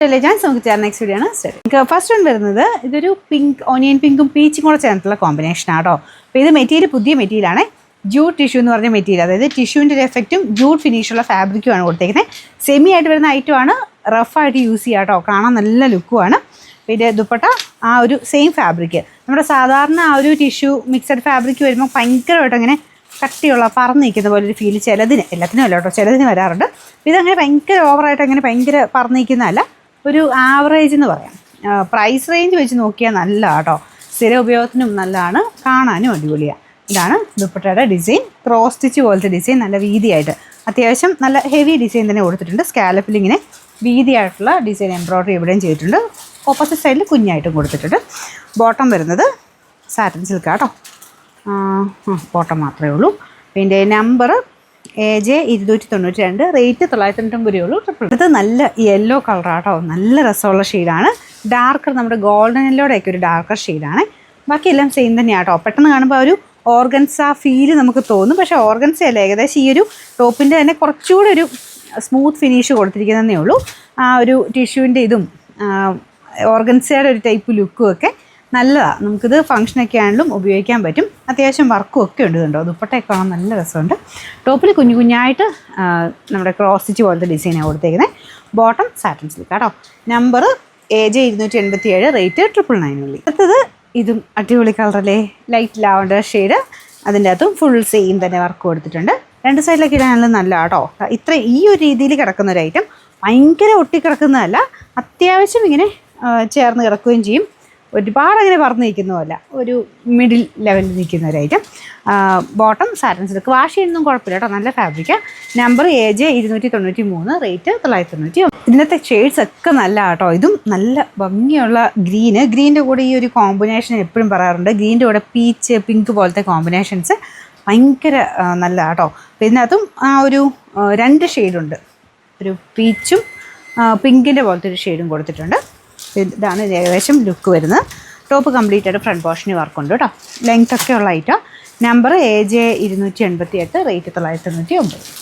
Elegance next video first one is pink, onion pink, peach combination. This material is material. Jute tissue material. That is tissue effect jute finish fabric. Semi rough use look. Same fabric. Tissue mixed fabric കട്ടിയുള്ള പറന്ന് നിൽക്കുന്ന പോലെ ഒരു feel ചിലതിന് എല്ലാത്തിനും അല്ല കേട്ടോ ചിലതിന് വരാറുണ്ട്. ഇതങ്ങനെ ഭയങ്കര ഓവറായിട്ട് അങ്ങനെ ഭയങ്കര പറന്ന് നിൽക്കുന്നതല്ല, ഒരു ആവറേജ് എന്ന് പറയാം. പ്രൈസ് റേഞ്ച് വെച്ച് നോക്കിയാൽ നല്ല കേട്ടോ, സ്ഥിര ഉപയോഗത്തിനും നല്ലതാണ്, കാണാനും അടിപൊളിയാണ്. ഇതാണ് ദുപ്പട്ടയുടെ ഡിസൈൻ, ക്രോസ് സ്റ്റിച്ച് പോലത്തെ ഡിസൈൻ, നല്ല വീതിയായിട്ട് അത്യാവശ്യം നല്ല ഹെവി ഡിസൈൻ തന്നെ കൊടുത്തിട്ടുണ്ട്. സ്കാലപ്പിൽ ഇങ്ങനെ വീതിയായിട്ടുള്ള ഡിസൈൻ എംബ്രോയ്ഡറി ഇവിടെയും ചെയ്തിട്ടുണ്ട്. ഓപ്പോസിറ്റ് സൈഡിൽ കുഞ്ഞായിട്ടും കൊടുത്തിട്ടുണ്ട്. ബോട്ടം വരുന്നത് സാറ്റിൻ സിൽക്ക് കേട്ടോ, ബോട്ടം മാത്രമേ ഉള്ളൂ. പിന്നെ നമ്പർ AJ 292, റേറ്റ് 990 രൂപയുള്ളൂ. ഇത് നല്ല യെല്ലോ കളറാട്ടോ, നല്ല രസമുള്ള ഷെയ്ഡാണ്. ഡാർക്കർ നമ്മുടെ ഗോൾഡൻ യെല്ലോടെയൊക്കെ ഒരു ഡാർക്കർ ഷെയ്ഡാണ്. ബാക്കിയെല്ലാം സെയിം തന്നെയാട്ടോ. പെട്ടെന്ന് കാണുമ്പോൾ ഒരു ഓർഗൻസ ഫീല് നമുക്ക് തോന്നും, പക്ഷേ ഓർഗൻസ അല്ല, ഏകദേശം ഈ ഒരു ടോപ്പിൻ്റെ തന്നെ കുറച്ചുകൂടി ഒരു സ്മൂത്ത് ഫിനിഷ് കൊടുത്തിരിക്കുന്നതേ ഉള്ളൂ. ആ ഒരു ടിഷ്യൂവിൻ്റെ ഇതും ഓർഗൻസയുടെ ഒരു ടൈപ്പ് ലുക്കും ഒക്കെ നല്ലതാണ്. നമുക്കിത് ഫംഗ്ഷനൊക്കെ ആണെങ്കിലും ഉപയോഗിക്കാൻ പറ്റും. അത്യാവശ്യം വർക്കും ഒക്കെ ഉണ്ട് കേട്ടോ. ദുപ്പട്ടയൊക്കെ കാണാൻ നല്ല രസമുണ്ട്. ടോപ്പിൽ കുഞ്ഞു കുഞ്ഞായിട്ട് നമ്മുടെ ക്രോസ് സ്റ്റിച്ച് പോലത്തെ ഡിസൈനാണ് കൊടുത്തേക്കുന്നത്. ബോട്ടം സാറ്റിൻ സിൽക്ക് കേട്ടോ. നമ്പർ AJ 287, റേറ്റ് 999 ഉള്ളി. അടുത്തത് ഇതും അടിപൊളി കളറല്ലേ, ലൈറ്റ് ലാവണ്ടർ ഷെയ്ഡ്. അതിൻ്റെ അകത്തും ഫുൾ സെയിം തന്നെ വർക്ക് കൊടുത്തിട്ടുണ്ട്. രണ്ട് സൈഡിലൊക്കെ ഇടാനുള്ള നല്ല കേട്ടോ. ഇത്ര ഈ ഒരു രീതിയിൽ കിടക്കുന്ന ഒരു ഐറ്റം, ഭയങ്കര ഒട്ടിക്കിടക്കുന്നതല്ല, അത്യാവശ്യം ഇങ്ങനെ ചേർന്ന് കിടക്കുകയും ചെയ്യും. ഒരുപാട് അങ്ങനെ പറന്ന് നിൽക്കുന്നതല്ല, ഒരു മിഡിൽ ലെവലിൽ നിൽക്കുന്ന ഒരു item. Bottom satin silk, wash ചെയ്യുന്നതും കുഴപ്പമില്ല കേട്ടോ, നല്ല ഫാബ്രിക്കാണ്. Number AJ 293, rate 990. ഇതിനകത്തെ ഷെയ്ഡ്സ് ഒക്കെ നല്ല കേട്ടോ. ഇതും നല്ല ഭംഗിയുള്ള ഗ്രീൻ്റെ കൂടെ ഈ ഒരു കോമ്പിനേഷൻ എപ്പോഴും പറയാറുണ്ട്. ഗ്രീൻ്റെ കൂടെ പീച്ച് പിങ്ക് പോലത്തെ കോമ്പിനേഷൻസ് ഭയങ്കര നല്ല കേട്ടോ. ഇതിനകത്തും ആ ഒരു 2 ഷെയ്ഡുണ്ട്, ഒരു പീച്ചും പിങ്കിൻ്റെ പോലത്തെ ഒരു ഷെയ്ഡും കൊടുത്തിട്ടുണ്ട്. ഇതാണ് ഏകദേശം ലുക്ക് വരുന്നത്. ടോപ്പ് കംപ്ലീറ്റ് ആയിട്ട് ഫ്രണ്ട് പോർഷന് വർക്കുണ്ട് കേട്ടോ. ലെങ്ത് ഒക്കെ ഉള്ള ഐറ്റം. Number AJ 288, rate 999.